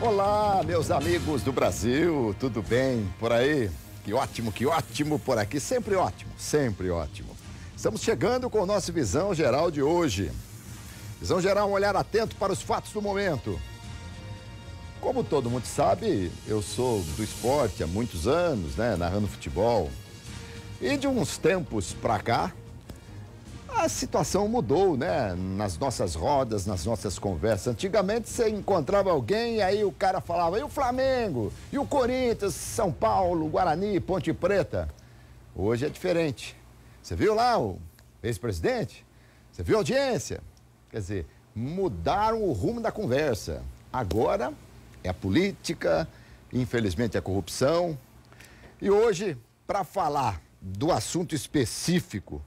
Olá, meus amigos do Brasil, tudo bem por aí? Que ótimo por aqui, sempre ótimo, sempre ótimo. Estamos chegando com o nosso Visão Geral de hoje. Visão Geral, um olhar atento para os fatos do momento. Como todo mundo sabe, eu sou do esporte há muitos anos, né, narrando futebol. E de uns tempos pra cá, a situação mudou, né? Nas nossas rodas, nas nossas conversas. Antigamente você encontrava alguém e aí o cara falava, e o Flamengo? E o Corinthians, São Paulo, Guarani, Ponte Preta? Hoje é diferente. Você viu lá o ex-presidente? Você viu a audiência? Quer dizer, mudaram o rumo da conversa. Agora é a política, infelizmente a corrupção. E hoje, para falar do assunto específico,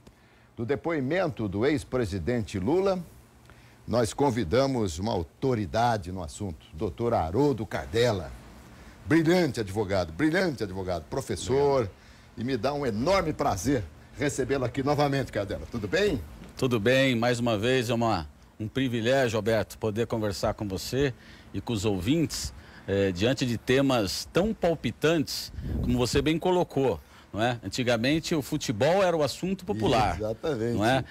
do depoimento do ex-presidente Lula, nós convidamos uma autoridade no assunto, doutor Haroldo Cardella, brilhante advogado, professor, e me dá um enorme prazer recebê-lo aqui novamente, Cardella. Tudo bem? Tudo bem, mais uma vez é um privilégio, Alberto, poder conversar com você e com os ouvintes diante de temas tão palpitantes como você bem colocou. Não é? Antigamente o futebol era o assunto popular. Exatamente. Não é?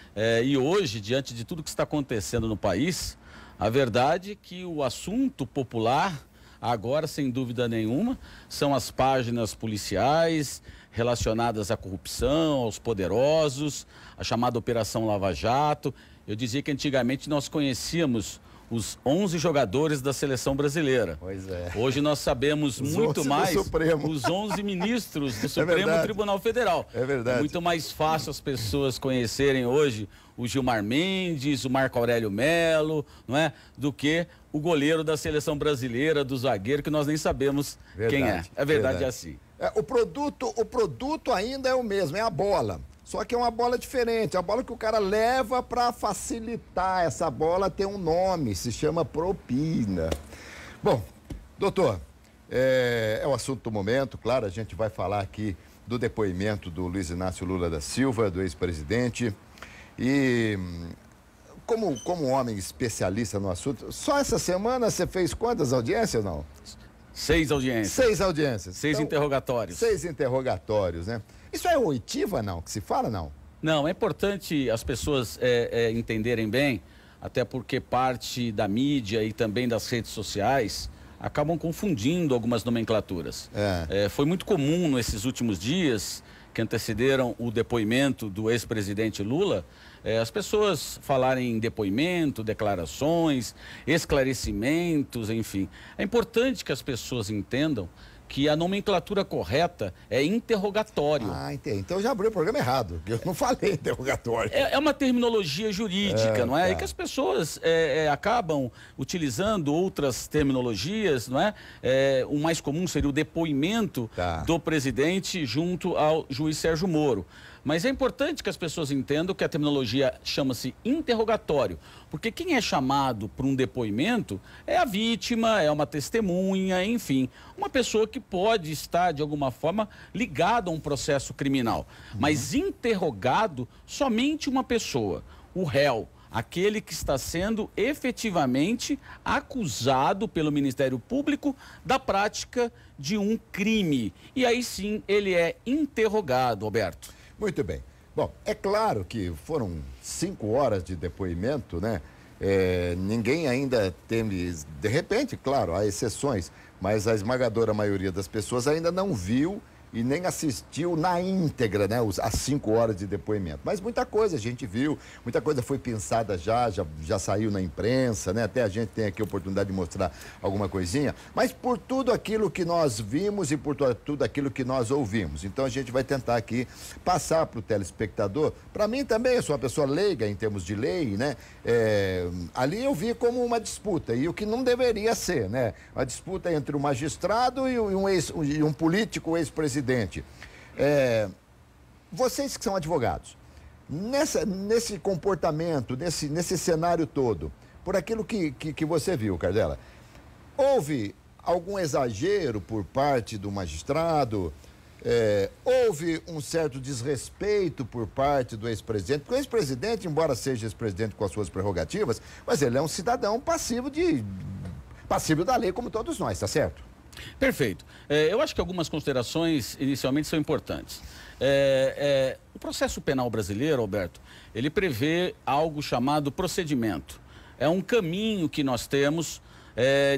E hoje, diante de tudo que está acontecendo no país, a verdade é que o assunto popular, agora, sem dúvida nenhuma, são as páginas policiais relacionadas à corrupção, aos poderosos, a chamada Operação Lava Jato. Eu dizia que antigamente nós conhecíamos os 11 jogadores da seleção brasileira. Pois é. Hoje nós sabemos muito mais os 11 ministros do Supremo Tribunal Federal. É verdade. É muito mais fácil as pessoas conhecerem hoje o Gilmar Mendes, o Marco Aurélio Melo, não é? Do que o goleiro da seleção brasileira, do zagueiro, que nós nem sabemos quem é. É verdade, é assim. O produto ainda é o mesmo, é a bola. Só que é uma bola diferente, a bola que o cara leva para facilitar. Essa bola tem um nome, se chama propina. Bom, doutor, é o assunto do momento, claro, a gente vai falar aqui do depoimento do Luiz Inácio Lula da Silva, do ex-presidente. E como homem especialista no assunto, só essa semana você fez quantas audiências, não? 6 audiências. 6 audiências. 6 interrogatórios. 6 interrogatórios, né? Isso é oitiva, não? Que se fala, não? Não, é importante as pessoas entenderem bem, até porque parte da mídia e também das redes sociais acabam confundindo algumas nomenclaturas. Foi muito comum nesses últimos dias que antecederam o depoimento do ex-presidente Lula, as pessoas falarem em depoimento, declarações, esclarecimentos, enfim. É importante que as pessoas entendam que a nomenclatura correta é interrogatório. Ah, entendi. Então já abri o programa errado, eu não falei interrogatório. É uma terminologia jurídica, não é? E que as pessoas acabam utilizando outras terminologias, não é? O mais comum seria o depoimento do presidente junto ao juiz Sérgio Moro. Mas é importante que as pessoas entendam que a terminologia chama-se interrogatório, porque quem é chamado para um depoimento é a vítima, é uma testemunha, enfim, uma pessoa que pode estar, de alguma forma, ligada a um processo criminal. Mas interrogado somente uma pessoa, o réu, aquele que está sendo efetivamente acusado pelo Ministério Público da prática de um crime. E aí sim ele é interrogado, Alberto. Muito bem. Bom, é claro que foram 5 horas de depoimento, né? Ninguém ainda teve, de repente, claro, há exceções, mas a esmagadora maioria das pessoas ainda não viu e nem assistiu na íntegra, né, as 5 horas de depoimento. Mas muita coisa a gente viu, muita coisa foi pensada já saiu na imprensa, né? Até a gente tem aqui a oportunidade de mostrar alguma coisinha, mas por tudo aquilo que nós vimos e por tudo aquilo que nós ouvimos. Então a gente vai tentar aqui passar para o telespectador. Para mim também, eu sou uma pessoa leiga em termos de lei, né? Ali eu vi como uma disputa, e o que não deveria ser, né? Uma disputa entre um magistrado e um político ex-presidente. Vocês que são advogados, nesse comportamento, nesse cenário todo, por aquilo que você viu, Cardella, houve algum exagero por parte do magistrado? Houve um certo desrespeito por parte do ex-presidente, porque o passível da lei como todos nós, tá certo? Perfeito. Eu acho que algumas considerações inicialmente são importantes. O processo penal brasileiro, Alberto, ele prevê algo chamado procedimento. É um caminho que nós temos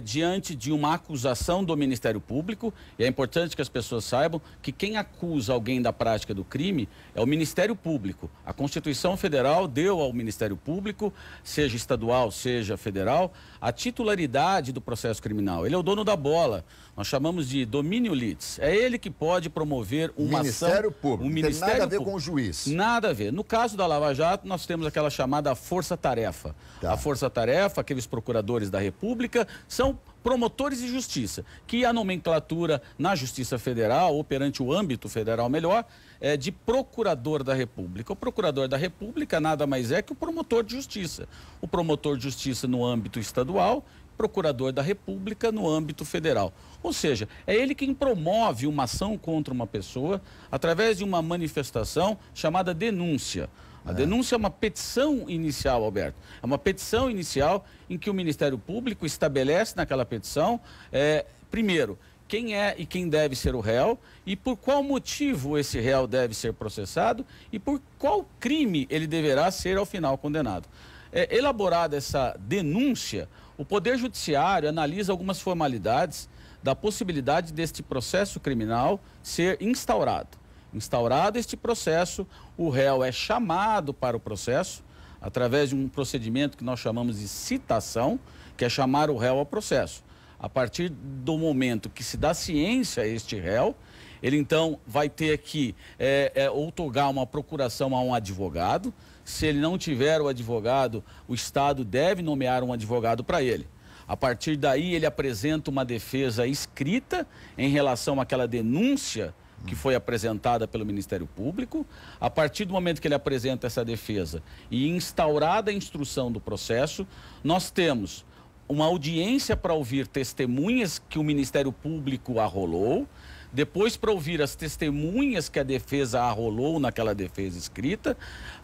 diante de uma acusação do Ministério Público, e é importante que as pessoas saibam que quem acusa alguém da prática do crime é o Ministério Público. A Constituição Federal deu ao Ministério Público, seja estadual, seja federal, a titularidade do processo criminal. Ele é o dono da bola. Nós chamamos de domínio litis. É ele que pode promover uma Ministério ação... Público. O Ministério Não tem nada a ver Público. Com o juiz. Nada a ver. No caso da Lava Jato, nós temos aquela chamada força-tarefa. Tá. A força-tarefa, aqueles procuradores da República, são promotores de justiça, que a nomenclatura na Justiça Federal, ou perante o âmbito federal melhor, é de procurador da República. O procurador da República nada mais é que o promotor de justiça. O promotor de justiça no âmbito estadual, procurador da República no âmbito federal. Ou seja, é ele quem promove uma ação contra uma pessoa através de uma manifestação chamada denúncia. A denúncia é uma petição inicial, Alberto. É uma petição inicial em que o Ministério Público estabelece naquela petição, primeiro, quem é e quem deve ser o réu e por qual motivo esse réu deve ser processado e por qual crime ele deverá ser, ao final, condenado. Elaborada essa denúncia, o Poder Judiciário analisa algumas formalidades da possibilidade deste processo criminal ser instaurado. Instaurado este processo, o réu é chamado para o processo através de um procedimento que nós chamamos de citação, que é chamar o réu ao processo. A partir do momento que se dá ciência a este réu, ele então vai ter que outorgar uma procuração a um advogado. Se ele não tiver o advogado, o Estado deve nomear um advogado para ele. A partir daí, ele apresenta uma defesa escrita em relação àquela denúncia que foi apresentada pelo Ministério Público. A partir do momento que ele apresenta essa defesa e instaurada a instrução do processo, nós temos uma audiência para ouvir testemunhas que o Ministério Público arrolou, depois para ouvir as testemunhas que a defesa arrolou naquela defesa escrita,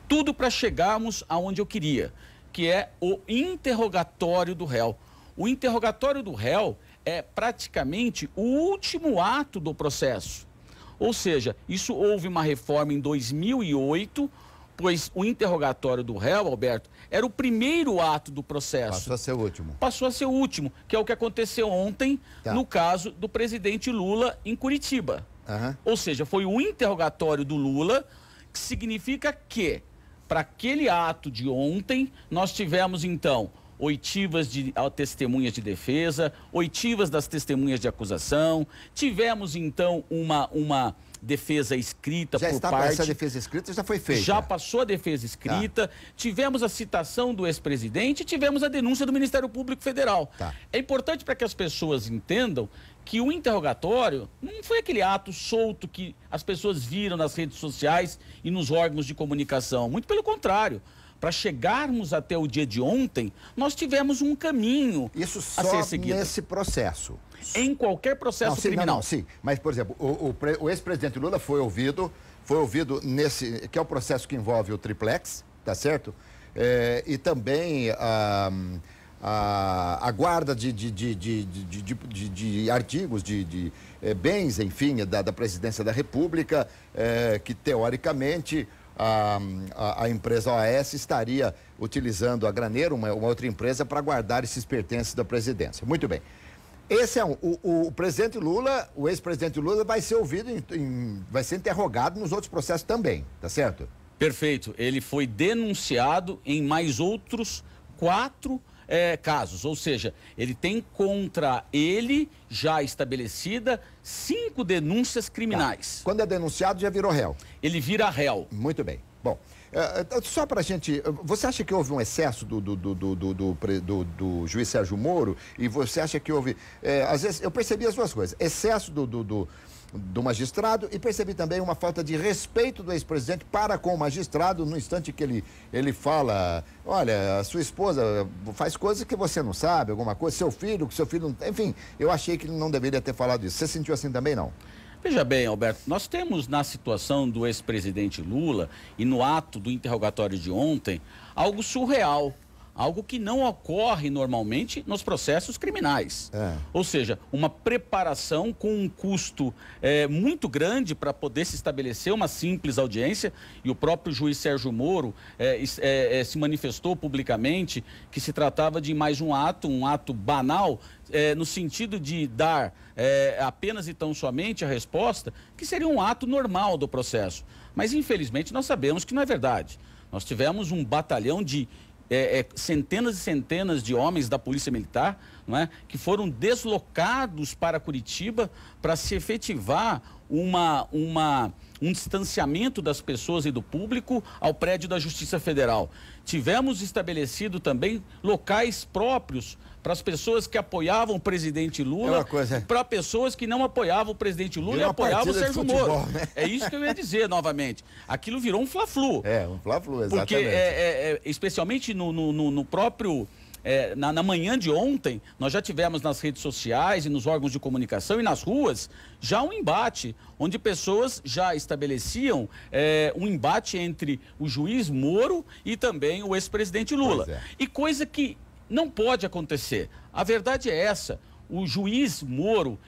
tudo para chegarmos aonde eu queria, que é o interrogatório do réu. O interrogatório do réu é praticamente o último ato do processo. Ou seja, isso houve uma reforma em 2008, pois o interrogatório do réu, Alberto, era o primeiro ato do processo. Passou a ser o último. Passou a ser o último, que é o que aconteceu ontem no caso do presidente Lula em Curitiba. Ou seja, foi o interrogatório do Lula, que significa que, para aquele ato de ontem, nós tivemos então oitivas de testemunhas de defesa, oitivas das testemunhas de acusação, tivemos então uma defesa escrita por parte... Essa defesa escrita já foi feita. Já passou a defesa escrita, tivemos a citação do ex-presidente, tivemos a denúncia do Ministério Público Federal. É importante para que as pessoas entendam que o interrogatório não foi aquele ato solto que as pessoas viram nas redes sociais e nos órgãos de comunicação. Muito pelo contrário. Para chegarmos até o dia de ontem, nós tivemos um caminho a ser seguido. Isso só nesse processo? Em qualquer processo criminal. Sim, mas, por exemplo, o ex-presidente Lula foi ouvido nesse, que é o processo que envolve o triplex, tá certo? E também a guarda de artigos, de bens, enfim, da presidência da República, que teoricamente... A empresa OAS estaria utilizando a Graneiro, uma outra empresa, para guardar esses pertences da presidência. Muito bem. Esse é o presidente Lula, o ex-presidente Lula vai ser ouvido, vai ser interrogado nos outros processos também, tá certo? Perfeito. Ele foi denunciado em mais outros 4 casos, ou seja, ele tem contra ele já estabelecida 5 denúncias criminais. Quando é denunciado, já virou réu. Ele vira réu. Muito bem. Bom, só para a gente... Você acha que houve um excesso do juiz Sérgio Moro? E você acha que houve... às vezes, eu percebi as duas coisas. Excesso do magistrado e percebi também uma falta de respeito do ex-presidente para com o magistrado no instante que ele fala, olha, a sua esposa faz coisas que você não sabe, alguma coisa, seu filho, que seu filho não... Enfim, eu achei que ele não deveria ter falado isso. Você sentiu assim também, não? Veja bem, Alberto, nós temos na situação do ex-presidente Lula e no ato do interrogatório de ontem, algo surreal. algo que não ocorre normalmente nos processos criminais. Ou seja, uma preparação com um custo muito grande para poder se estabelecer uma simples audiência, e o próprio juiz Sérgio Moro se manifestou publicamente que se tratava de mais um ato banal, no sentido de dar apenas e tão somente a resposta, que seria um ato normal do processo. Mas, infelizmente, nós sabemos que não é verdade. Nós tivemos um batalhão de centenas e centenas de homens da Polícia Militar, não é, que foram deslocados para Curitiba para se efetivar um distanciamento das pessoas e do público ao prédio da Justiça Federal. Tivemos estabelecido também locais próprios para as pessoas que apoiavam o presidente Lula, para pessoas que não apoiavam o presidente Lula e apoiavam o Sérgio Moro. Né? É isso que eu ia dizer novamente. Aquilo virou um fla-flu. Um fla-flu, exatamente. Porque, especialmente no próprio... na manhã de ontem, nós já tivemos nas redes sociais e nos órgãos de comunicação e nas ruas já um embate, onde pessoas já estabeleciam um embate entre o juiz Moro e também o ex-presidente Lula. E coisa que não pode acontecer. A verdade é essa. O juiz Moro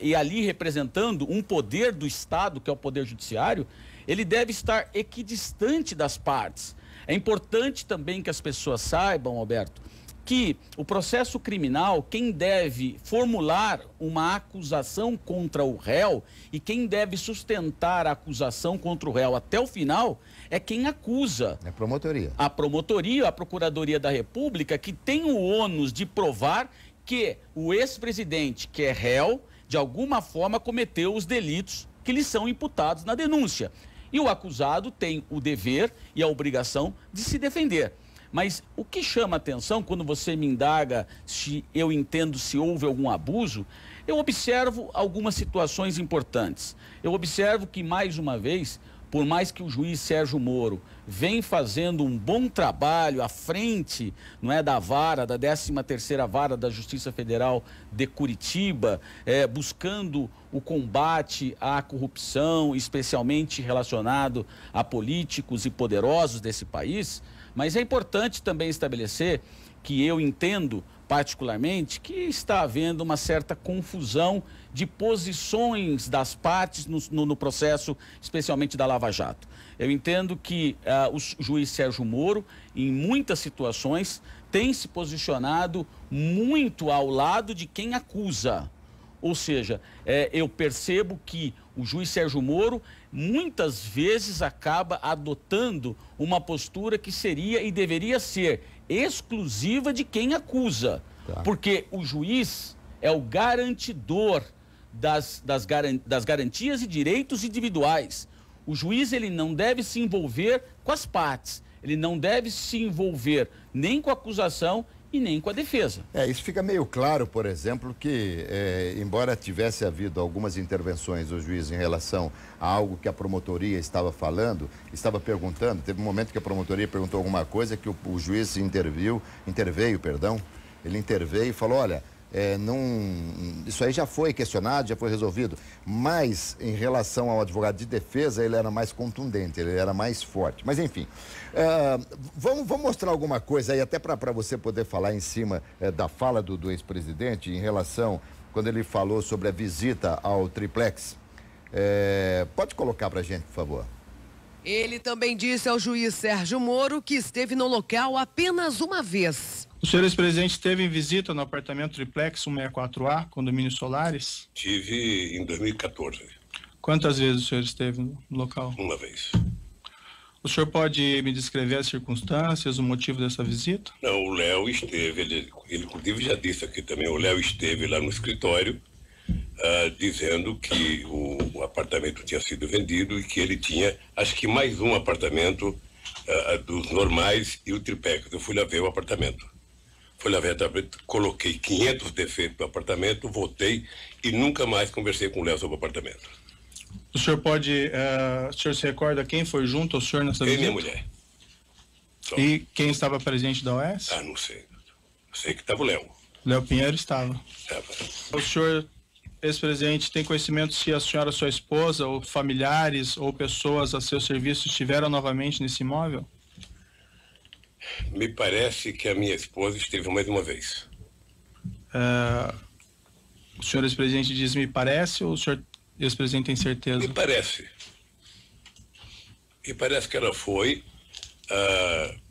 e ali representando um poder do Estado, que é o Poder Judiciário, ele deve estar equidistante das partes. É importante também que as pessoas saibam, Alberto, que o processo criminal, quem deve formular uma acusação contra o réu e quem deve sustentar a acusação contra o réu até o final é quem acusa. É a promotoria. A promotoria, a Procuradoria da República, que tem o ônus de provar que o ex-presidente, que é réu, de alguma forma cometeu os delitos que lhe são imputados na denúncia. E o acusado tem o dever e a obrigação de se defender. Mas o que chama atenção quando você me indaga se eu entendo se houve algum abuso, eu observo algumas situações importantes. Eu observo que, mais uma vez, por mais que o juiz Sérgio Moro vem fazendo um bom trabalho à frente, não é, da vara, da 13ª Vara da Justiça Federal de Curitiba, buscando o combate à corrupção, especialmente relacionado a políticos e poderosos desse país, mas é importante também estabelecer que eu entendo particularmente que está havendo uma certa confusão de posições das partes no processo, especialmente da Lava Jato. Eu entendo que o juiz Sérgio Moro, em muitas situações, tem se posicionado muito ao lado de quem acusa. Ou seja, eu percebo que o juiz Sérgio Moro muitas vezes acaba adotando uma postura que seria e deveria ser exclusiva de quem acusa. Porque o juiz é o garantidor das garantias e direitos individuais. O juiz, ele não deve se envolver com as partes, ele não deve se envolver nem com a acusação e nem com a defesa. Isso fica meio claro, por exemplo, que embora tivesse havido algumas intervenções do juiz em relação a algo que a promotoria estava falando, estava perguntando, teve um momento que a promotoria perguntou alguma coisa que o juiz interveio, ele interveio e falou, olha, isso aí já foi questionado, já foi resolvido, mas em relação ao advogado de defesa, ele era mais contundente, ele era mais forte. Mas enfim, vamos mostrar alguma coisa aí, até para você poder falar em cima da fala do ex-presidente em relação, quando ele falou sobre a visita ao triplex. Pode colocar para a gente, por favor. Ele também disse ao juiz Sérgio Moro que esteve no local apenas uma vez. O senhor ex-presidente esteve em visita no apartamento Triplex 164A, condomínio Solares? Tive em 2014. Quantas vezes o senhor esteve no local? Uma vez. O senhor pode me descrever as circunstâncias, o motivo dessa visita? Não, o Léo esteve, ele inclusive já disse aqui também, o Léo esteve lá no escritório dizendo que o apartamento tinha sido vendido e que ele tinha, acho que mais um apartamento dos normais e o triplex. Eu fui lá ver o apartamento. Fui lá ver o apartamento, coloquei 500 defeitos no apartamento, votei e nunca mais conversei com o Léo sobre o apartamento. O senhor o senhor se recorda quem foi junto ao senhor nessa visita? Minha mulher. Só. E quem estava presente da OAS? Não sei. Eu sei que estava o Léo. Léo Pinheiro estava. O senhor, ex-presidente, tem conhecimento se a senhora, sua esposa, ou familiares, ou pessoas a seu serviço estiveram novamente nesse imóvel? Me parece que a minha esposa esteve mais uma vez. O senhor ex-presidente diz me parece ou o senhor ex-presidente tem certeza? Me parece. Me parece que ela foi.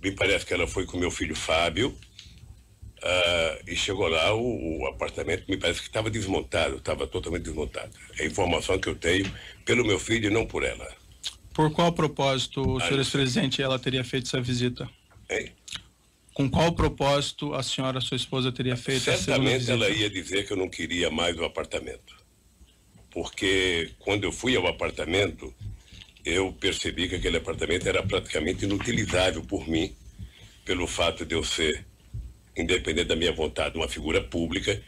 Me parece que ela foi com meu filho Fábio. E chegou lá, o apartamento me parece que estava desmontado, estava totalmente desmontado. É a informação que eu tenho pelo meu filho e não por ela. Por qual propósito o senhor ex-presidente ela teria feito essa visita? Hein? Com qual propósito a senhora, sua esposa, teria feito essa visita? Certamente ela ia dizer que eu não queria mais o apartamento. Porque quando eu fui ao apartamento, eu percebi que aquele apartamento era praticamente inutilizável por mim, pelo fato de eu ser, independente da minha vontade, uma figura pública,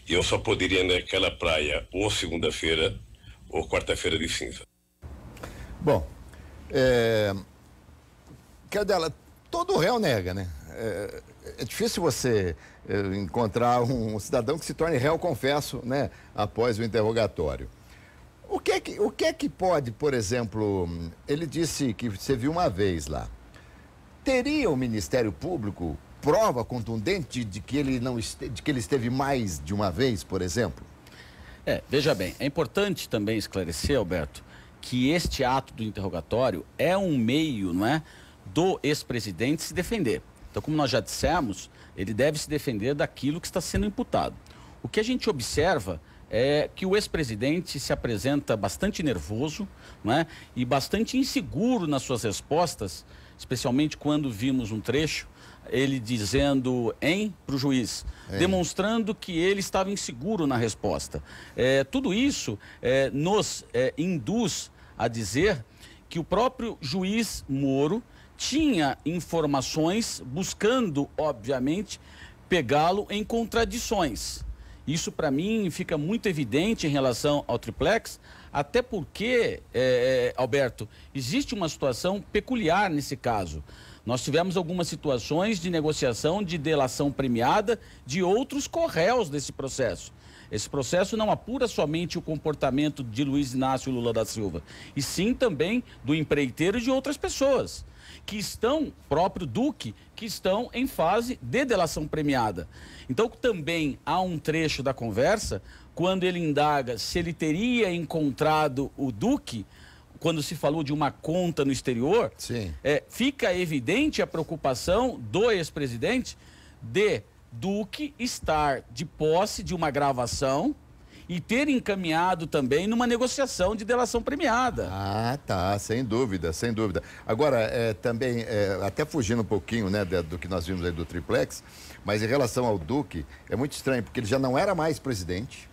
e eu só poderia ir naquela praia ou segunda-feira ou quarta-feira de cinza. Bom, Cardela, todo réu nega, né? É difícil você encontrar um cidadão que se torne réu, confesso, né? Após o interrogatório. O que é que pode, por exemplo, ele disse que você viu uma vez lá. Teria o Ministério Público prova contundente de que ele esteve mais de uma vez, por exemplo? Veja bem, é importante também esclarecer, Alberto, que este ato do interrogatório é um meio, não é, do ex-presidente se defender. Então, como nós já dissemos, ele deve se defender daquilo que está sendo imputado. O que a gente observa é que o ex-presidente se apresenta bastante nervoso, não é, e bastante inseguro nas suas respostas, especialmente quando vimos um trecho, ele dizendo para o juiz, demonstrando que ele estava inseguro na resposta. Tudo isso nos induz a dizer que o próprio juiz Moro tinha informações buscando, obviamente, pegá-lo em contradições. Isso, para mim, fica muito evidente em relação ao triplex, até porque, Alberto, existe uma situação peculiar nesse caso. Nós tivemos algumas situações de negociação de delação premiada de outros corréus desse processo. Esse processo não apura somente o comportamento de Luiz Inácio Lula da Silva, e sim também do empreiteiro e de outras pessoas, que estão, próprio Duque, que estão em fase de delação premiada. Então também há um trecho da conversa, quando ele indaga se ele teria encontrado o Duque, quando se falou de uma conta no exterior, fica evidente a preocupação do ex-presidente de Duque estar de posse de uma gravação e ter encaminhado também numa negociação de delação premiada. Ah, tá, sem dúvida, sem dúvida. Agora, também, até fugindo um pouquinho, né, do que nós vimos aí do triplex, mas em relação ao Duque, é muito estranho, porque ele já não era mais presidente,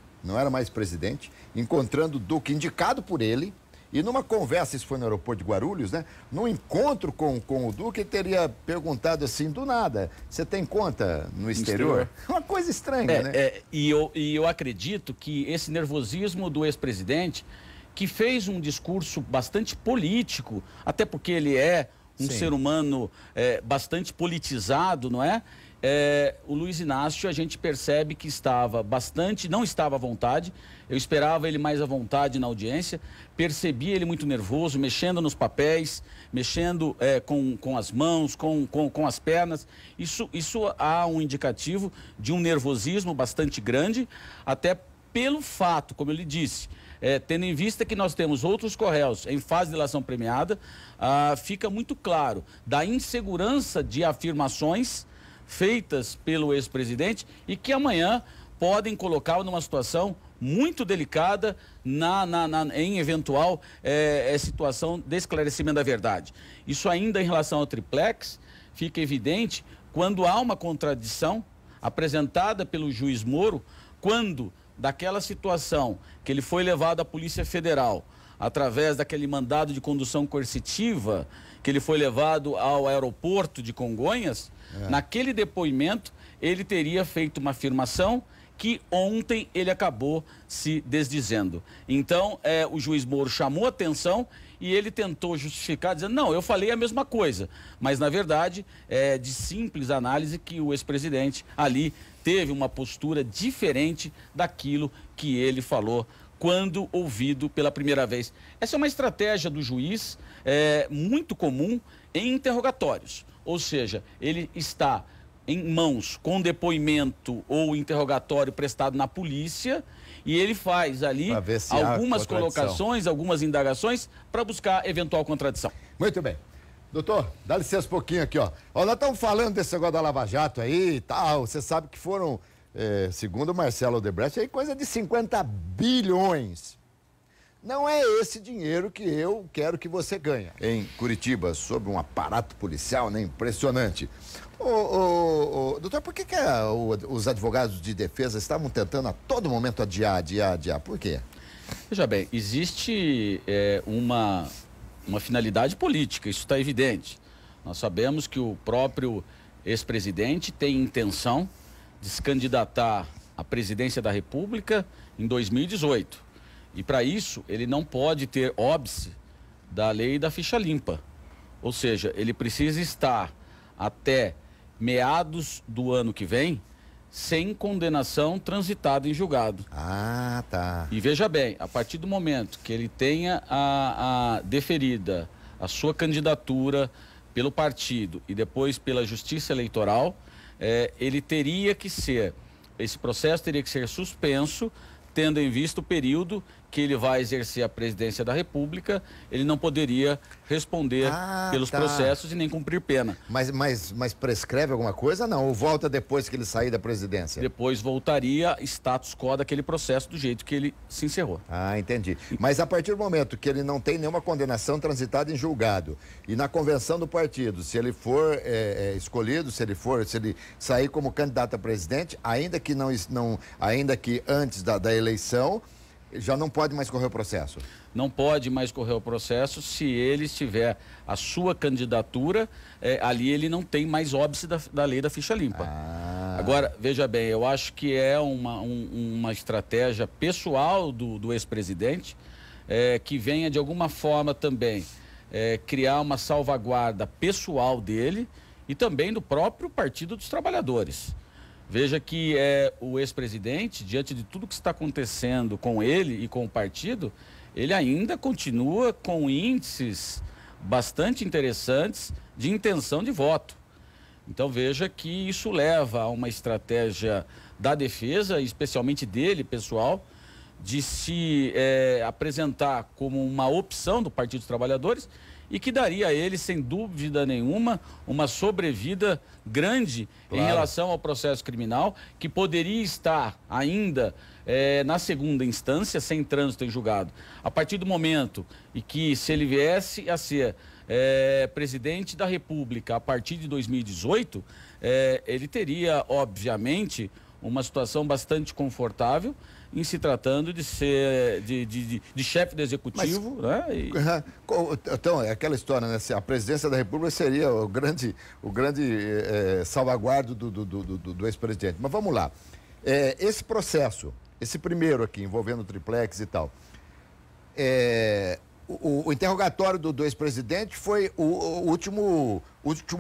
encontrando o Duque indicado por ele. E numa conversa, isso foi no aeroporto de Guarulhos, né? Num encontro com o Duque, ele teria perguntado assim, do nada, você tem conta no exterior? Uma coisa estranha, né? E eu acredito que esse nervosismo do ex-presidente, que fez um discurso bastante político, até porque ele é um ser humano bastante politizado, não é? O Luiz Inácio, a gente percebe que não estava à vontade. Eu esperava ele mais à vontade na audiência, percebi ele muito nervoso, mexendo nos papéis, mexendo com as mãos, com as pernas. Isso há um indicativo de um nervosismo bastante grande, até pelo fato, como eu lhe disse, tendo em vista que nós temos outros corréus em fase de delação premiada, fica muito claro da insegurança de afirmações feitas pelo ex-presidente e que amanhã podem colocá-lo numa situação muito delicada em eventual situação de esclarecimento da verdade. Isso ainda em relação ao triplex, fica evidente quando há uma contradição apresentada pelo juiz Moro, quando daquela situação que ele foi levado à Polícia Federal, através daquele mandado de condução coercitiva, que ele foi levado ao aeroporto de Congonhas, naquele depoimento ele teria feito uma afirmação que ontem ele acabou se desdizendo. Então, o juiz Moro chamou atenção e ele tentou justificar, dizendo, não, eu falei a mesma coisa. Mas, na verdade, é de simples análise que o ex-presidente ali teve uma postura diferente daquilo que ele falou quando ouvido pela primeira vez. Essa é uma estratégia do juiz muito comum em interrogatórios. ou seja, ele está em mãos com depoimento ou interrogatório prestado na polícia e ele faz ali algumas colocações, algumas indagações para buscar eventual contradição. Muito bem. Doutor, dá licença um pouquinho aqui, ó. Nós estamos falando desse negócio da Lava Jato aí e tal. Você sabe que foram, segundo o Marcelo Odebrecht, aí coisa de 50 bilhões. Não é esse dinheiro que eu quero que você ganhe. Em Curitiba, sob um aparato policial, né, impressionante. Doutor, por que os advogados de defesa estavam tentando a todo momento adiar? Por quê? Veja bem, existe uma finalidade política, isso está evidente. Nós sabemos que o próprio ex-presidente tem intenção de se candidatar à presidência da República em 2018. E para isso, ele não pode ter óbice da lei da ficha limpa. Ou seja, ele precisa estar até meados do ano que vem sem condenação transitada em julgado. Ah, tá. E veja bem, a partir do momento que ele tenha a deferida a sua candidatura pelo partido e depois pela Justiça Eleitoral, esse processo teria que ser suspenso, tendo em vista o período que ele vai exercer a presidência da República, ele não poderia responder pelos processos e nem cumprir pena. Mas prescreve alguma coisa? Não, ou volta depois que ele sair da presidência? Depois voltaria status quo daquele processo do jeito que ele se encerrou. Ah, entendi. Mas a partir do momento que ele não tem nenhuma condenação transitada em julgado e na convenção do partido, se ele for escolhido, se ele sair como candidato a presidente, ainda que antes da eleição, já não pode mais correr o processo? Não pode mais correr o processo se ele tiver a sua candidatura, ali ele não tem mais óbice da lei da ficha limpa. Agora, veja bem, eu acho que é uma estratégia pessoal do ex-presidente, que venha de alguma forma também criar uma salvaguarda pessoal dele e também do próprio Partido dos Trabalhadores. Veja que o ex-presidente, diante de tudo que está acontecendo com ele e com o partido, ele ainda continua com índices bastante interessantes de intenção de voto. Então veja que isso leva a uma estratégia da defesa, especialmente dele, pessoal, de se apresentar como uma opção do Partido dos Trabalhadores e que daria a ele, sem dúvida nenhuma, uma sobrevida grande em relação ao processo criminal, que poderia estar ainda na segunda instância, sem trânsito em julgado. A partir do momento em que, se ele viesse a ser presidente da República a partir de 2018, ele teria, obviamente, uma situação bastante confortável em se tratando de ser de chefe do executivo. Mas, então, é aquela história, né? A presidência da República seria o grande salvaguardo do ex-presidente. Mas vamos lá. Esse processo, esse primeiro aqui, envolvendo o triplex e tal, o interrogatório do ex-presidente foi o último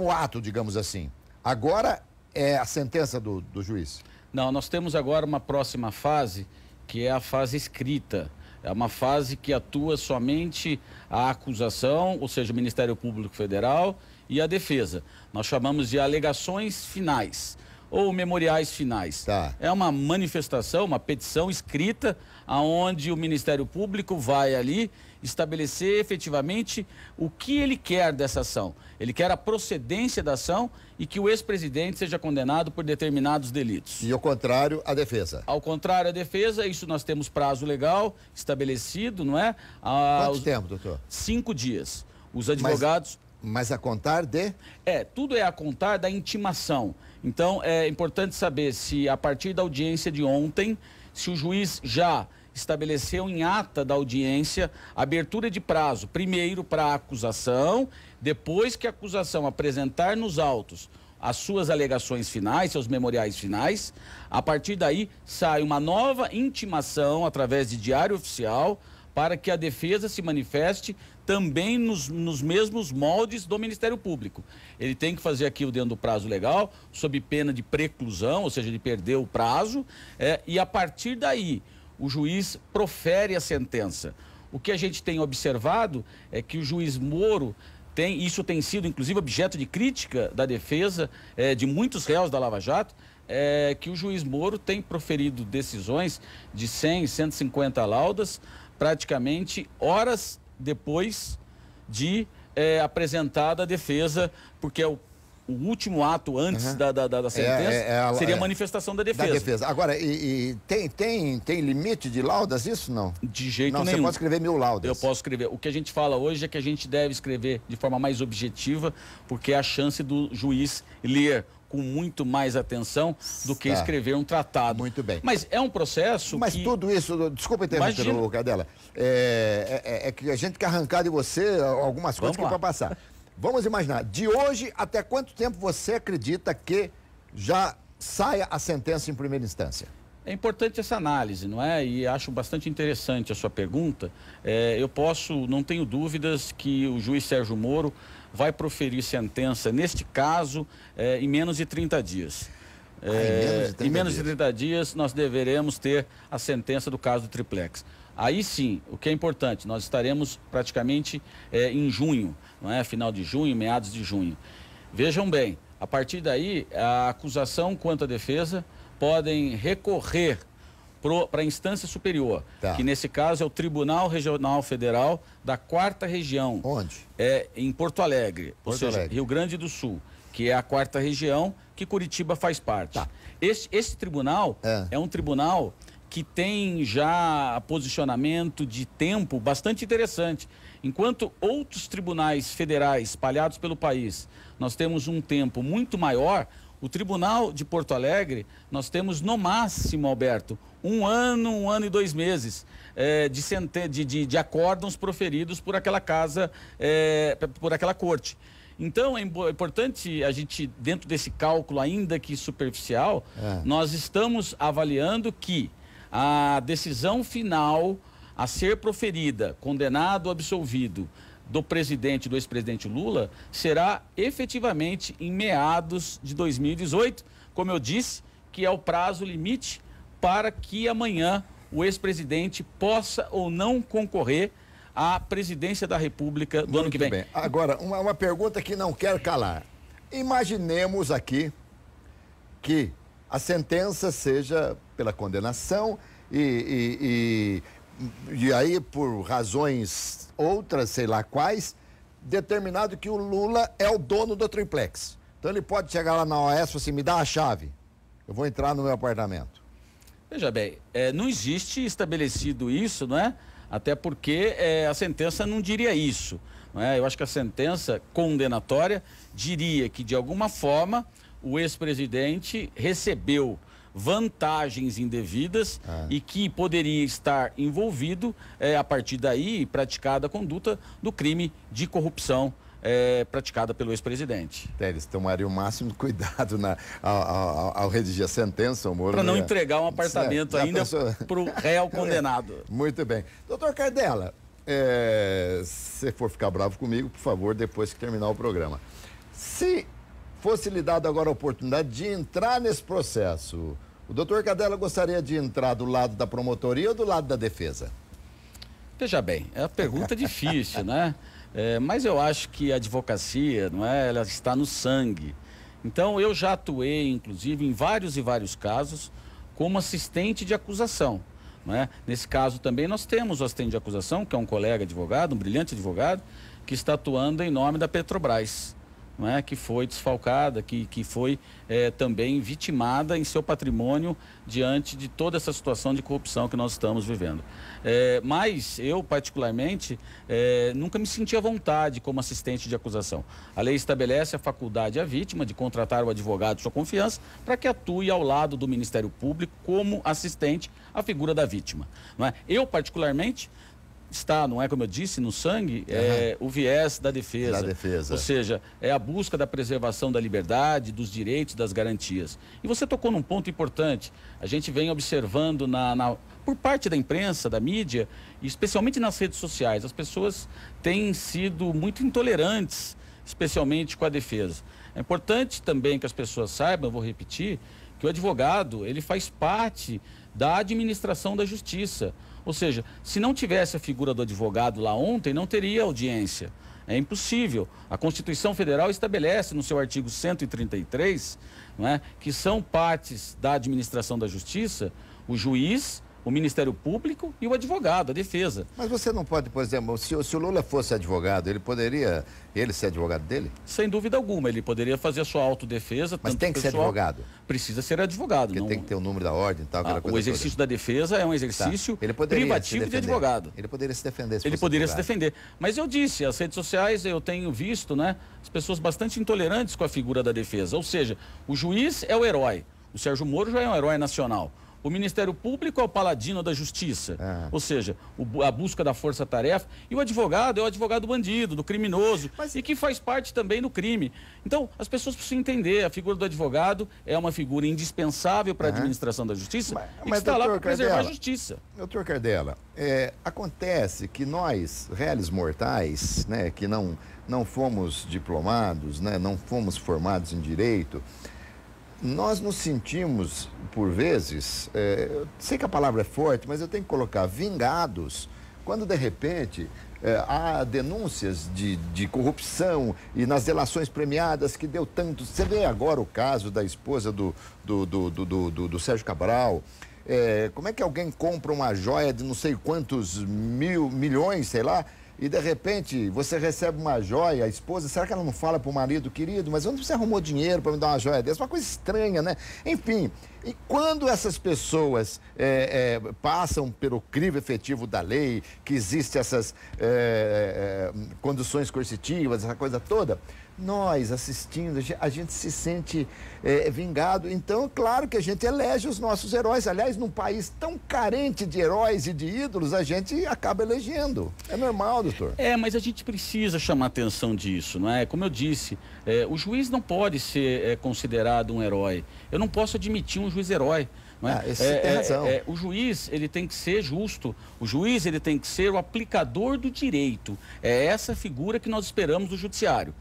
ato, digamos assim. Agora é a sentença do juiz. Não, nós temos agora uma próxima fase, que é a fase escrita. É uma fase que atua somente a acusação, ou seja, o Ministério Público Federal e a defesa. Nós chamamos de alegações finais ou memoriais finais. Tá. É uma manifestação, uma petição escrita, aonde o Ministério Público vai ali estabelecer efetivamente o que ele quer dessa ação. Ele quer a procedência da ação e que o ex-presidente seja condenado por determinados delitos. E ao contrário, a defesa? Ao contrário, a defesa, isso nós temos prazo legal estabelecido, não é? Quanto tempo, doutor? 5 dias. Os advogados... Mas a contar de? Tudo é a contar da intimação. Então, é importante saber se, a partir da audiência de ontem, se o juiz já estabeleceu em ata da audiência abertura de prazo, primeiro para a acusação, depois que a acusação apresentar nos autos as suas alegações finais, seus memoriais finais, a partir daí sai uma nova intimação através de diário oficial para que a defesa se manifeste também nos mesmos moldes do Ministério Público. Ele tem que fazer aquilo dentro do prazo legal, sob pena de preclusão, ou seja, de perder o prazo, e a partir daí o juiz profere a sentença. O que a gente tem observado é que o juiz Moro isso tem sido, inclusive, objeto de crítica da defesa de muitos réus da Lava Jato, que o juiz Moro tem proferido decisões de 100, 150 laudas, praticamente horas depois de apresentada a defesa, porque o último ato antes da sentença seria a manifestação da defesa. Agora, tem limite de laudas isso, não? De jeito nenhum. Você pode escrever 1000 laudas. Eu posso escrever. O que a gente fala hoje é que a gente deve escrever de forma mais objetiva, porque é a chance do juiz ler com muito mais atenção do que escrever um tratado. Muito bem. Mas é um processo tudo isso, desculpa interromper, Cadela, é que a gente quer arrancar de você algumas coisas para passar. Vamos imaginar, de hoje até quanto tempo você acredita que já saia a sentença em primeira instância? É importante essa análise, não é? E acho bastante interessante a sua pergunta. Não tenho dúvidas que o juiz Sérgio Moro vai proferir sentença, neste caso, em menos de 30 dias. Em menos de 30 dias nós deveremos ter a sentença do caso do Triplex. Aí sim, o que é importante, nós estaremos praticamente em junho, não é? Final de junho, meados de junho. Vejam bem, a partir daí, a acusação quanto à defesa podem recorrer para a instância superior, que nesse caso é o Tribunal Regional Federal da 4ª Região. Onde? Em Porto Alegre, ou seja, Rio Grande do Sul, que é a 4ª Região, que Curitiba faz parte. Esse tribunal é um tribunal que tem já posicionamento de tempo bastante interessante. Enquanto outros tribunais federais espalhados pelo país, nós temos um tempo muito maior, o Tribunal de Porto Alegre, nós temos no máximo, Alberto, 1 ano e 2 meses de acórdãos proferidos por aquela casa, por aquela corte. Então, é importante a gente, dentro desse cálculo, ainda que superficial, nós estamos avaliando que a decisão final a ser proferida, condenado ou absolvido, do ex-presidente Lula, será efetivamente em meados de 2018, como eu disse, que é o prazo limite para que amanhã o ex-presidente possa ou não concorrer à presidência da República do ano que vem. Bem. Agora, uma pergunta que não quer calar. Imaginemos aqui que a sentença seja pela condenação e aí, por razões outras, sei lá quais, determinado que o Lula é o dono do triplex. Então ele pode chegar lá na OAS e falar assim, me dá a chave, eu vou entrar no meu apartamento. Veja bem, não existe estabelecido isso, não é? Até porque a sentença não diria isso, não é? Eu acho que a sentença condenatória diria que, de alguma forma, o ex-presidente recebeu vantagens indevidas e que poderia estar envolvido, a partir daí, praticada a conduta do crime de corrupção praticada pelo ex-presidente. Eles tomariam o máximo cuidado ao redigir a sentença, Moro, para não entregar um apartamento ainda para o réu condenado. Muito bem. Doutor Cardella, se você for ficar bravo comigo, por favor, depois que terminar o programa. Se fosse lhe dado agora a oportunidade de entrar nesse processo, o doutor Cardella gostaria de entrar do lado da promotoria ou do lado da defesa? Veja bem, é uma pergunta difícil, né? Mas eu acho que a advocacia, não é? Ela está no sangue. Então, eu já atuei, inclusive, em vários e vários casos, como assistente de acusação, não é? Nesse caso também nós temos o assistente de acusação, que é um colega advogado, um brilhante advogado, que está atuando em nome da Petrobras, não é? Que foi desfalcada, que foi também vitimada em seu patrimônio diante de toda essa situação de corrupção que nós estamos vivendo. Mas eu, particularmente, nunca me senti à vontade como assistente de acusação. A lei estabelece a faculdade à vítima de contratar o advogado de sua confiança para que atue ao lado do Ministério Público como assistente à figura da vítima, não é? Eu, particularmente, está, não é como eu disse, no sangue, o viés da defesa. Ou seja, é a busca da preservação da liberdade, dos direitos, das garantias. E você tocou num ponto importante. A gente vem observando por parte da imprensa, da mídia, e especialmente nas redes sociais, as pessoas têm sido muito intolerantes, especialmente com a defesa. É importante também que as pessoas saibam, eu vou repetir, que o advogado, ele faz parte da administração da justiça. Ou seja, se não tivesse a figura do advogado lá ontem, não teria audiência. É impossível. A Constituição Federal estabelece no seu artigo 133, não é, que são partes da administração da justiça o juiz, o Ministério Público e o advogado, a defesa. Mas você não pode, por exemplo, se o Lula fosse advogado, ele poderia ser advogado dele? Sem dúvida alguma, ele poderia fazer a sua autodefesa. Mas tem que ser advogado? Precisa ser advogado. Porque tem que ter o número da ordem e tal, aquela coisa o exercício toda. Da defesa é um exercício privativo de advogado. Ele poderia se defender. Ele poderia se defender. Mas eu disse, as redes sociais eu tenho visto, né, as pessoas bastante intolerantes com a figura da defesa. Ou seja, o juiz é o herói. O Sérgio Moro já é um herói nacional. O Ministério Público é o paladino da justiça, ou seja, a busca da força-tarefa, e o advogado é o advogado bandido, do criminoso, e que faz parte também do crime. Então, as pessoas precisam entender, a figura do advogado é uma figura indispensável para a administração da justiça, e que está lá para preservar a justiça. Doutor Cardella, acontece que nós, réis mortais, né, que não fomos diplomados, né, não fomos formados em direito, nós nos sentimos, por vezes, sei que a palavra é forte, mas eu tenho que colocar vingados, quando de repente há denúncias de corrupção e nas delações premiadas que deu tanto. Você vê agora o caso da esposa do Sérgio Cabral. Como é que alguém compra uma joia de não sei quantos milhões, sei lá, e de repente você recebe uma joia, a esposa, será que ela não fala para o marido, querido, mas onde você arrumou dinheiro para me dar uma joia dessa? Uma coisa estranha, né? Enfim, e quando essas pessoas passam pelo crivo efetivo da lei, que existem essas conduções coercitivas, essa coisa toda, nós assistindo, a gente se sente vingado. Então, claro que a gente elege os nossos heróis. Aliás, num país tão carente de heróis e de ídolos, a gente acaba elegendo. É normal, doutor. Mas a gente precisa chamar atenção disso, não é? Como eu disse, o juiz não pode ser considerado um herói. Eu não posso admitir um juiz herói. Você tem razão. O juiz, ele tem que ser justo. O juiz, ele tem que ser o aplicador do direito. É essa figura que nós esperamos do judiciário.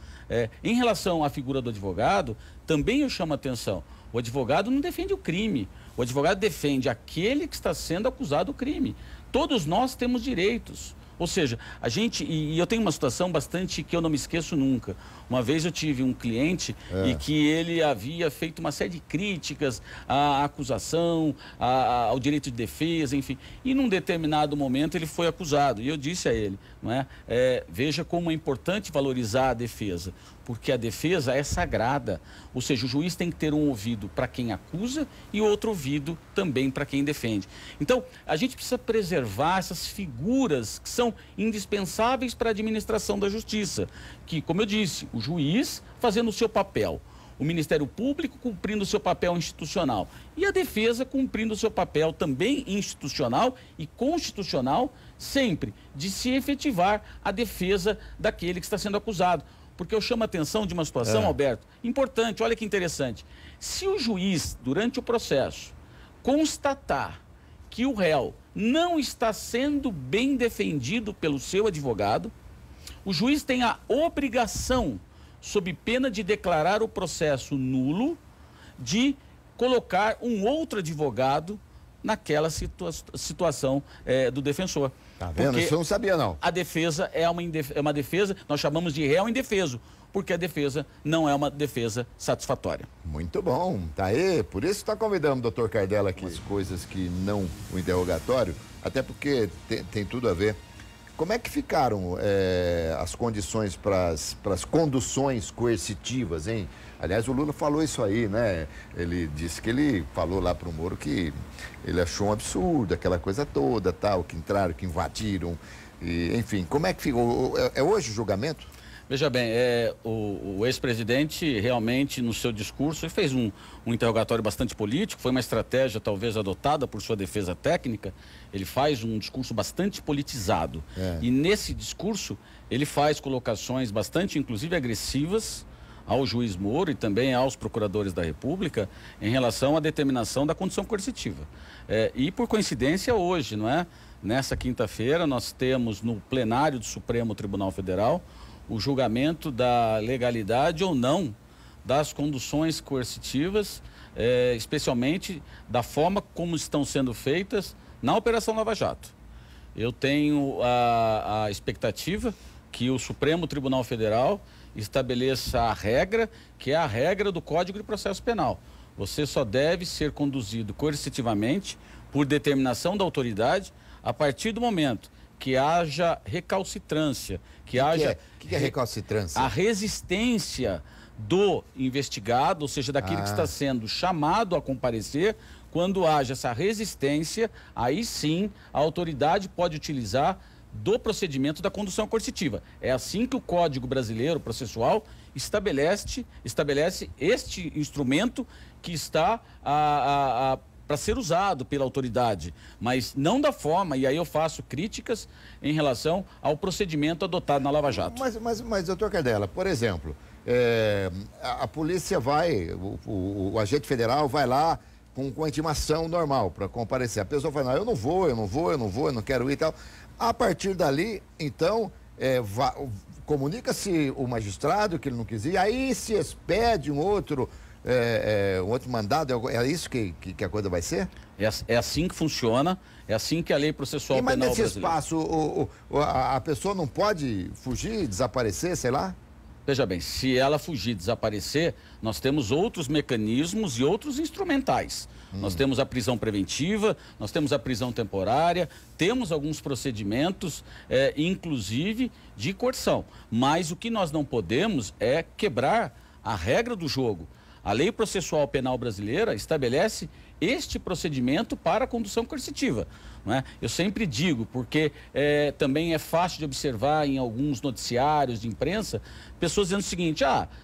Em relação à figura do advogado, também eu chamo a atenção. O advogado não defende o crime. O advogado defende aquele que está sendo acusado do crime. Todos nós temos direitos. Ou seja, a gente, e eu tenho uma situação bastante que eu não me esqueço nunca. Uma vez eu tive um cliente e que ele havia feito uma série de críticas à acusação, ao direito de defesa, enfim. E num determinado momento ele foi acusado. E eu disse a ele, não é? Veja como é importante valorizar a defesa, porque a defesa é sagrada. Ou seja, o juiz tem que ter um ouvido para quem acusa e outro ouvido também para quem defende. Então, a gente precisa preservar essas figuras que são indispensáveis para a administração da justiça. Que, como eu disse, o juiz fazendo o seu papel, o Ministério Público cumprindo o seu papel institucional e a defesa cumprindo o seu papel também institucional e constitucional, sempre de se efetivar a defesa daquele que está sendo acusado. Porque eu chamo a atenção de uma situação, Alberto, importante, olha que interessante. Se o juiz, durante o processo, constatar que o réu não está sendo bem defendido pelo seu advogado, o juiz tem a obrigação, sob pena de declarar o processo nulo, de colocar um outro advogado naquela situação do defensor. Tá vendo? Porque isso eu não sabia, não. A defesa é uma defesa, nós chamamos de réu indefeso, porque a defesa não é uma defesa satisfatória. Muito bom, tá aí. Por isso está convidando o doutor Cardella aqui. As coisas que não o interrogatório, até porque tem tudo a ver. Como é que ficaram as condições para as conduções coercitivas, hein? Aliás, o Lula falou isso aí, né? Ele disse que ele falou lá para o Moro que ele achou um absurdo, aquela coisa toda, tal, que entraram, que invadiram, e, enfim. Como é que ficou? É hoje o julgamento? Veja bem, o ex-presidente realmente, no seu discurso, ele fez um interrogatório bastante político, foi uma estratégia talvez adotada por sua defesa técnica. Ele faz um discurso bastante politizado. E nesse discurso, ele faz colocações bastante, inclusive, agressivas ao juiz Moro e também aos procuradores da República em relação à determinação da condição coercitiva. E, por coincidência, hoje, não é? Nessa quinta-feira, nós temos no plenário do Supremo Tribunal Federal o julgamento da legalidade ou não das conduções coercitivas, especialmente da forma como estão sendo feitas na Operação Lava Jato. Eu tenho a expectativa que o Supremo Tribunal Federal estabeleça a regra, que é a regra do Código de Processo Penal. Você só deve ser conduzido coercitivamente por determinação da autoridade a partir do momento que haja recalcitrância, que haja... O que é recalcitrância? A resistência do investigado, ou seja, daquele que está sendo chamado a comparecer. Quando haja essa resistência, aí sim a autoridade pode utilizar do procedimento da condução coercitiva. É assim que o Código Brasileiro Processual estabelece este instrumento que está para ser usado pela autoridade, mas não da forma, e aí eu faço críticas em relação ao procedimento adotado na Lava Jato. Mas doutor Cardella, por exemplo, a polícia vai, o agente federal vai lá com intimação normal para comparecer. A pessoa fala, não, eu não quero ir e tal. A partir dali, então, comunica-se o magistrado que ele não quis ir, aí se expede um outro mandado, é isso que a coisa vai ser? É assim que funciona, é assim que a lei processual penal brasileira. Mas nesse espaço, a pessoa não pode fugir, desaparecer, sei lá? Veja bem, se ela fugir, desaparecer, nós temos outros mecanismos e outros instrumentais. Nós temos a prisão preventiva, nós temos a prisão temporária, temos alguns procedimentos, inclusive de coerção. Mas o que nós não podemos é quebrar a regra do jogo. A Lei Processual Penal Brasileira estabelece este procedimento para a condução coercitiva. Não é? Eu sempre digo, porque também é fácil de observar em alguns noticiários de imprensa, pessoas dizendo o seguinte,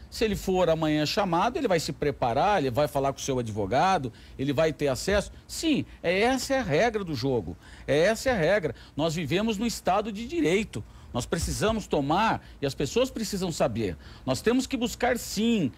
se ele for amanhã chamado, ele vai se preparar, ele vai falar com o seu advogado, ele vai ter acesso. Sim, essa é a regra do jogo, essa é a regra. Nós vivemos no Estado de Direito, nós precisamos tomar, e as pessoas precisam saber, nós temos que buscar sim,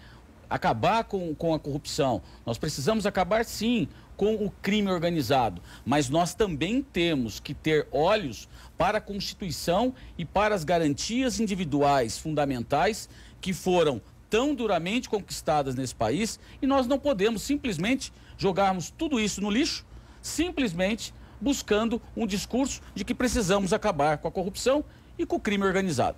acabar com a corrupção, nós precisamos acabar sim com o crime organizado, mas nós também temos que ter olhos para a Constituição e para as garantias individuais fundamentais que foram tão duramente conquistadas nesse país, e nós não podemos simplesmente jogarmos tudo isso no lixo, simplesmente buscando um discurso de que precisamos acabar com a corrupção e com o crime organizado.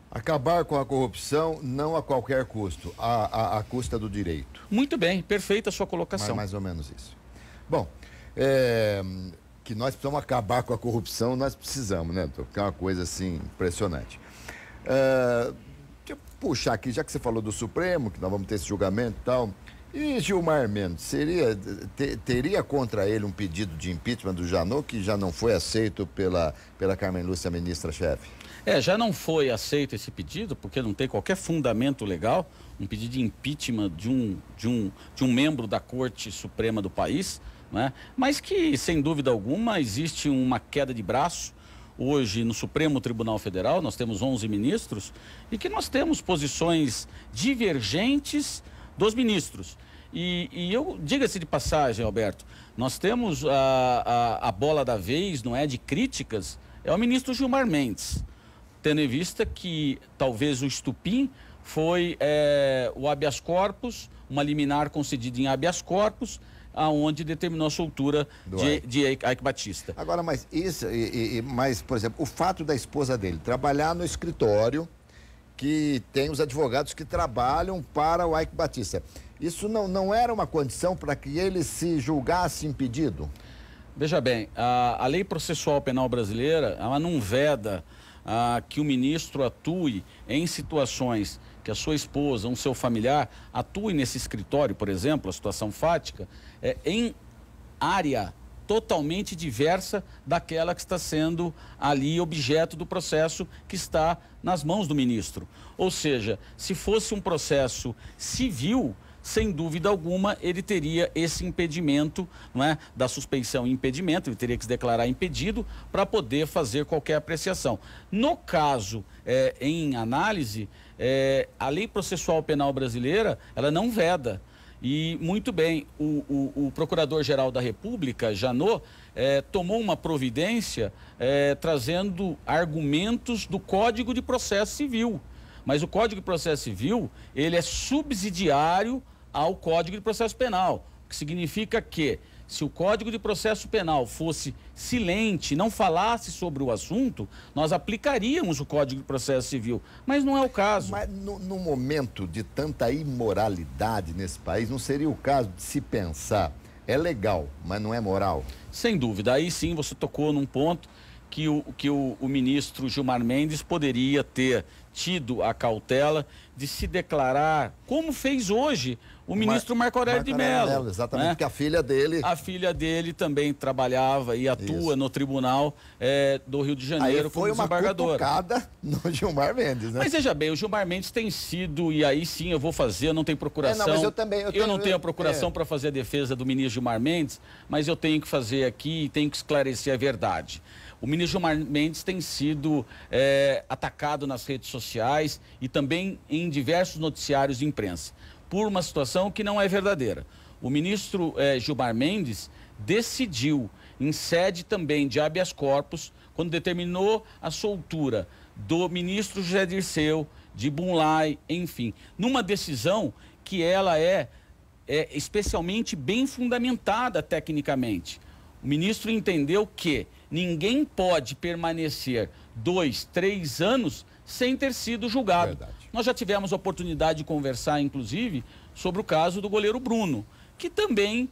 Acabar com a corrupção não a qualquer custo, à custa do direito. Muito bem, perfeita a sua colocação. Mais ou menos isso. Bom, que nós precisamos acabar com a corrupção, nós precisamos, né, doutor? Porque é uma coisa assim impressionante. Deixa eu puxar aqui, já que você falou do Supremo, que nós vamos ter esse julgamento e tal. E Gilmar Mendes, teria contra ele um pedido de impeachment do Janot, que já não foi aceito pela Carmen Lúcia, ministra-chefe? Já não foi aceito esse pedido, porque não tem qualquer fundamento legal, um pedido de impeachment de um membro da Corte Suprema do país, né? Mas que, sem dúvida alguma, existe uma queda de braço. Hoje, no Supremo Tribunal Federal, nós temos 11 ministros e que nós temos posições divergentes dos ministros. E eu, diga-se de passagem, Alberto, nós temos a bola da vez, não é, de críticas, é o ministro Gilmar Mendes, tendo em vista que talvez o estupim foi o habeas corpus, uma liminar concedida em habeas corpus, aonde determinou a soltura de Eike Batista. Agora, mas isso, mas, por exemplo, o fato da esposa dele trabalhar no escritório que tem os advogados que trabalham para o Eike Batista, isso não era uma condição para que ele se julgasse impedido? Veja bem, a Lei Processual Penal Brasileira, ela não veda que o ministro atue em situações que a sua esposa, um seu familiar, atue nesse escritório, por exemplo, a situação fática, em área totalmente diversa daquela que está sendo ali objeto do processo que está nas mãos do ministro. Ou seja, se fosse um processo civil, sem dúvida alguma, ele teria esse impedimento, não é, da suspeição e impedimento, ele teria que se declarar impedido para poder fazer qualquer apreciação. No caso, em análise, a Lei Processual Penal Brasileira, ela não veda. E, muito bem, o Procurador-Geral da República, Janot, tomou uma providência trazendo argumentos do Código de Processo Civil. Mas o Código de Processo Civil, ele é subsidiário ao Código de Processo Penal. que significa que se o Código de Processo Penal fosse silente, não falasse sobre o assunto, nós aplicaríamos o Código de Processo Civil, mas não é o caso. Mas no momento de tanta imoralidade nesse país, não seria o caso de se pensar, é legal, mas não é moral? Sem dúvida, aí sim você tocou num ponto que o ministro Gilmar Mendes poderia ter tido a cautela de se declarar, como fez hoje o ministro Marco Aurélio de Mello. Exatamente, né? Porque a filha dele... A filha dele também trabalhava e atua no tribunal do Rio de Janeiro como desembargadora. Foi uma cutucada no Gilmar Mendes, né? Mas veja bem, o Gilmar Mendes tem sido, e aí sim eu vou fazer, eu não tenho procuração. Não, mas eu não tenho a procuração para fazer a defesa do ministro Gilmar Mendes, mas eu tenho que fazer aqui e tenho que esclarecer a verdade. O ministro Gilmar Mendes tem sido atacado nas redes sociais e também em diversos noticiários de imprensa, por uma situação que não é verdadeira. O ministro Gilmar Mendes decidiu, em sede também de habeas corpus, quando determinou a soltura do ministro José Dirceu, de Bunlai, enfim, numa decisão que ela é especialmente bem fundamentada tecnicamente. O ministro entendeu que ninguém pode permanecer 2, 3 anos sem ter sido julgado. Verdade. Nós já tivemos a oportunidade de conversar, inclusive, sobre o caso do goleiro Bruno, que também,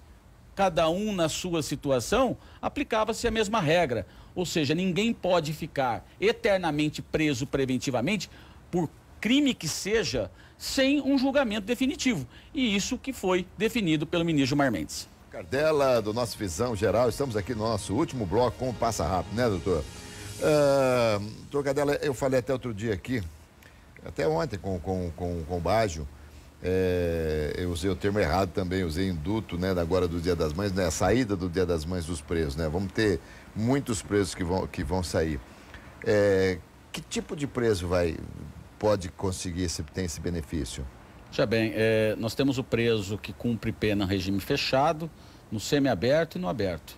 cada um na sua situação, aplicava-se a mesma regra. Ou seja, ninguém pode ficar eternamente preso preventivamente, por crime que seja, sem um julgamento definitivo. E isso que foi definido pelo ministro Gilmar Mendes. Cardella, do nosso Visão Geral, estamos aqui no nosso último bloco com o Passa Rápido, né, doutor? Doutor Cardella, eu falei até outro dia aqui, até ontem com o Baggio, eu usei o termo errado também, usei induto, né, agora do Dia das Mães, né, a saída do Dia das Mães dos presos, né? Vamos ter muitos presos que vão sair. Que tipo de preso pode conseguir, tem esse benefício? Já bem, nós temos o preso que cumpre pena em regime fechado, no semiaberto e no aberto.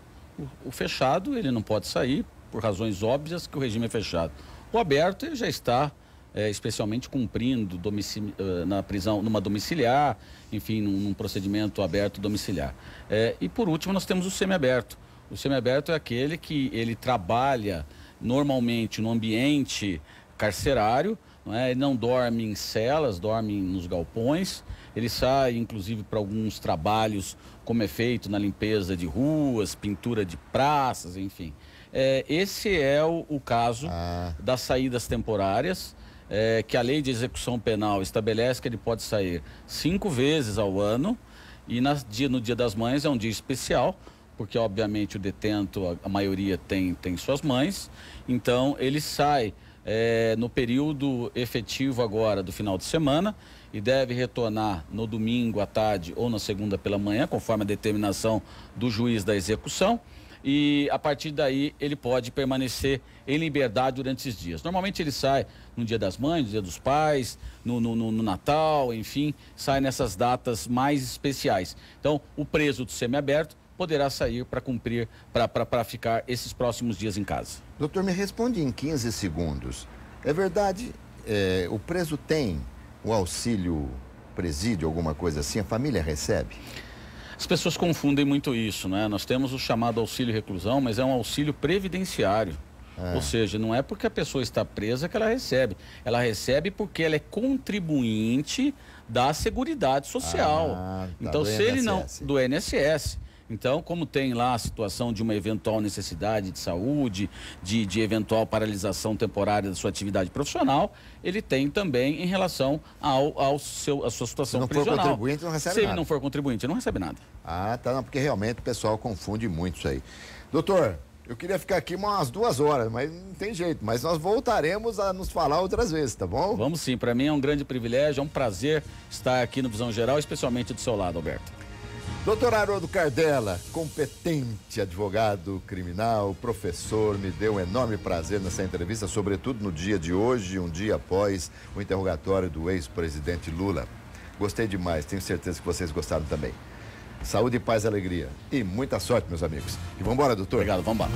O fechado, ele não pode sair, por razões óbvias que o regime é fechado. O aberto, ele já está especialmente cumprindo na prisão, numa domiciliar, enfim, num procedimento aberto domiciliar. E por último, nós temos o semiaberto. O semiaberto é aquele que ele trabalha normalmente no ambiente carcerário, ele não dorme em celas, dorme nos galpões. Ele sai, inclusive, para alguns trabalhos, como é feito na limpeza de ruas, pintura de praças, enfim. Esse é o caso das saídas temporárias, que a lei de execução penal estabelece que ele pode sair 5 vezes ao ano. E no Dia das Mães é um dia especial, porque, obviamente, o detento, a maioria tem suas mães. Então, ele sai no período efetivo agora do final de semana e deve retornar no domingo à tarde ou na segunda pela manhã, conforme a determinação do juiz da execução. E a partir daí ele pode permanecer em liberdade durante esses dias. Normalmente ele sai no Dia das Mães, no Dia dos Pais, no Natal, enfim, sai nessas datas mais especiais. Então, o preso do semiaberto poderá sair para cumprir, para ficar esses próximos dias em casa. Doutor, me responde em 15 segundos. É verdade, o preso tem o auxílio presídio, alguma coisa assim? A família recebe? As pessoas confundem muito isso, né? Nós temos o chamado auxílio reclusão, mas é um auxílio previdenciário. Ou seja, não é porque a pessoa está presa que ela recebe. Ela recebe porque ela é contribuinte da Seguridade Social. Então, se ele não... Do INSS. Então, como tem lá a situação de uma eventual necessidade de saúde, de eventual paralisação temporária da sua atividade profissional, ele tem também em relação à sua situação prisional. Se não for contribuinte, não recebe nada. Se ele não for contribuinte, ele não recebe nada. Não, porque realmente o pessoal confunde muito isso aí. Doutor, eu queria ficar aqui umas 2 horas, mas não tem jeito. Mas nós voltaremos a nos falar outras vezes, tá bom? Vamos sim, para mim é um grande privilégio, é um prazer estar aqui no Visão Geral, especialmente do seu lado, Alberto. Doutor Haroldo Cardella, competente advogado criminal, professor, me deu um enorme prazer nessa entrevista, sobretudo no dia de hoje, um dia após o interrogatório do ex-presidente Lula. Gostei demais, tenho certeza que vocês gostaram também. Saúde, paz e alegria. E muita sorte, meus amigos. E vamos embora, doutor? Obrigado, vamos embora.